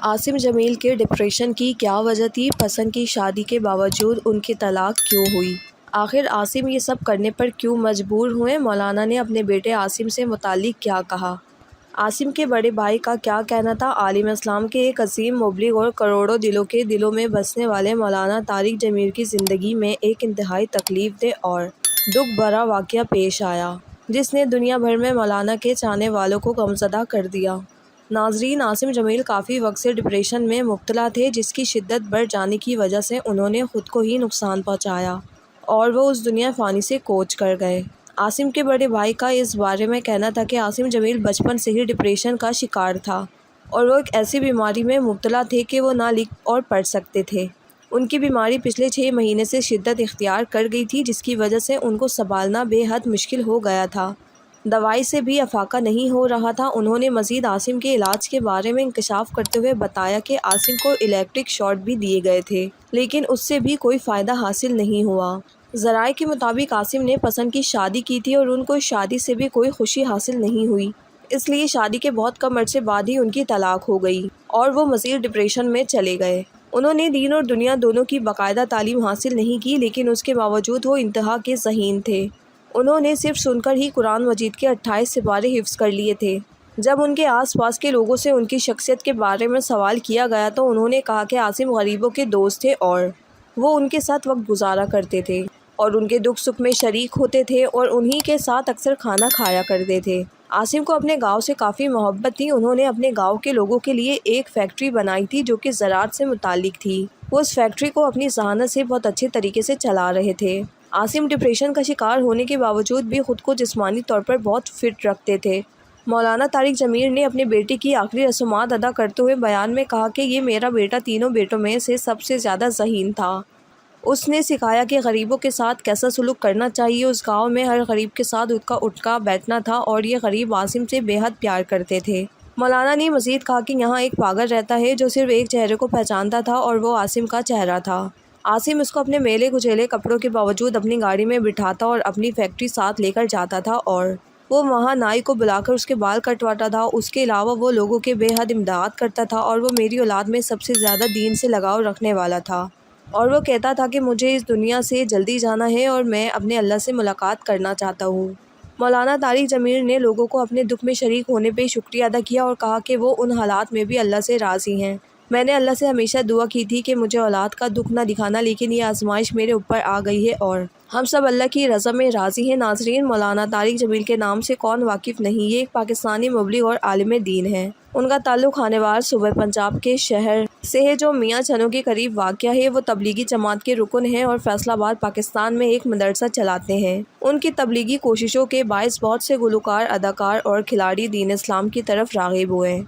عاصم جمیل کے ڈپریشن کی کیا وجہ تھی؟ پسند کی شادی کے باوجود ان کی طلاق کیوں ہوئی؟ آخر عاصم یہ سب کرنے پر کیوں مجبور ہوئے؟ مولانا نے اپنے بیٹے عاصم سے متعلق کیا کہا؟ عاصم کے بڑے بھائی کا کیا کہنا تھا؟ عالم اسلام کے ایک عظیم مبلغ اور کروڑوں دلوں کے دلوں میں بسنے والے مولانا طارق جمیل کی زندگی میں ایک انتہائی تکلیف دہ اور دکھ بھرا واقعہ پیش آیا، جس نے دنیا بھر میں مولانا کے چاہنے والوں کو غمزدہ کر دیا۔ ناظرین، عاصم جمیل کافی وقت سے ڈپریشن میں مبتلا تھے، جس کی شدت بڑھ جانے کی وجہ سے انہوں نے خود کو ہی نقصان پہنچایا اور وہ اس دنیا فانی سے کوچ کر گئے۔ عاصم کے بڑے بھائی کا اس بارے میں کہنا تھا کہ عاصم جمیل بچپن سے ہی ڈپریشن کا شکار تھا اور وہ ایک ایسی بیماری میں مبتلا تھے کہ وہ نہ لکھ اور پڑھ سکتے تھے۔ ان کی بیماری پچھلے 6 مہینے سے شدت اختیار کر گئی تھی، جس کی وجہ سے ان کو سنبھالنا بے حد مشکل ہو گیا تھا۔ دوائی سے بھی افاقہ نہیں ہو رہا تھا۔ انہوں نے مزید عاصم کے علاج کے بارے میں انکشاف کرتے ہوئے بتایا کہ عاصم کو الیکٹرک شاٹ بھی دیے گئے تھے، لیکن اس سے بھی کوئی فائدہ حاصل نہیں ہوا۔ ذرائع کے مطابق عاصم نے پسند کی شادی کی تھی اور ان کو اس شادی سے بھی کوئی خوشی حاصل نہیں ہوئی، اس لیے شادی کے بہت کم عرصے بعد ہی ان کی طلاق ہو گئی اور وہ مزید ڈپریشن میں چلے گئے۔ انہوں نے دین اور دنیا دونوں کی باقاعدہ تعلیم حاصل نہیں کی، لیکن اس کے باوجود وہ انتہا کے ذہین تھے۔ انہوں نے صرف سن کر ہی قرآن مجید کے 28 سپارے حفظ کر لیے تھے۔ جب ان کے آس پاس کے لوگوں سے ان کی شخصیت کے بارے میں سوال کیا گیا تو انہوں نے کہا کہ عاصم غریبوں کے دوست تھے اور وہ ان کے ساتھ وقت گزارا کرتے تھے اور ان کے دکھ سکھ میں شریک ہوتے تھے اور انہی کے ساتھ اکثر کھانا کھایا کرتے تھے۔ عاصم کو اپنے گاؤں سے کافی محبت تھی۔ انہوں نے اپنے گاؤں کے لوگوں کے لیے ایک فیکٹری بنائی تھی جو کہ زراعت سے متعلق تھی۔ وہ اس فیکٹری کو اپنی ذہانت سے بہت اچھے طریقے سے چلا رہے تھے۔ عاصم ڈپریشن کا شکار ہونے کے باوجود بھی خود کو جسمانی طور پر بہت فٹ رکھتے تھے۔ مولانا طارق جمیل نے اپنے بیٹے کی آخری رسومات ادا کرتے ہوئے بیان میں کہا کہ یہ میرا بیٹا تینوں بیٹوں میں سے سب سے زیادہ ذہین تھا۔ اس نے سکھایا کہ غریبوں کے ساتھ کیسا سلوک کرنا چاہیے۔ اس گاؤں میں ہر غریب کے ساتھ اس کا اٹھنا بیٹھنا تھا اور یہ غریب عاصم سے بے حد پیار کرتے تھے۔ مولانا نے مزید کہا کہ یہاں ایک پاگل رہتا ہے جو صرف ایک چہرے کو پہچانتا تھا اور وہ عاصم کا چہرہ تھا۔ عاصم اس کو اپنے میلے کچیلے کپڑوں کے باوجود اپنی گاڑی میں بٹھاتا اور اپنی فیکٹری ساتھ لے کر جاتا تھا اور وہ وہاں نائی کو بلا کر اس کے بال کٹواتا تھا۔ اس کے علاوہ وہ لوگوں کے بے حد امداد کرتا تھا اور وہ میری اولاد میں سب سے زیادہ دین سے لگاؤ رکھنے والا تھا اور وہ کہتا تھا کہ مجھے اس دنیا سے جلدی جانا ہے اور میں اپنے اللہ سے ملاقات کرنا چاہتا ہوں۔ مولانا طارق جمیل نے لوگوں کو اپنے دکھ میں شریک ہونے پہ شکریہ ادا کیا اور کہا کہ وہ ان حالات میں بھی اللہ سے راضی ہیں۔ میں نے اللہ سے ہمیشہ دعا کی تھی کہ مجھے اولاد کا دکھ نہ دکھانا، لیکن یہ آزمائش میرے اوپر آ گئی ہے اور ہم سب اللہ کی رضا میں راضی ہیں۔ ناظرین، مولانا طارق جمیل کے نام سے کون واقف نہیں؟ یہ ایک پاکستانی مبلغ اور عالم دین ہے۔ ان کا تعلق خانوار صوبہ پنجاب کے شہر سے ہے جو میاں چھنوں کے قریب واقع ہے۔ وہ تبلیغی جماعت کے رکن ہیں اور فیصل آباد پاکستان میں ایک مدرسہ چلاتے ہیں۔ ان کی تبلیغی کوششوں کے باعث بہت سے گلوکار، اداکار اور کھلاڑی دین اسلام کی طرف راغب ہوئے۔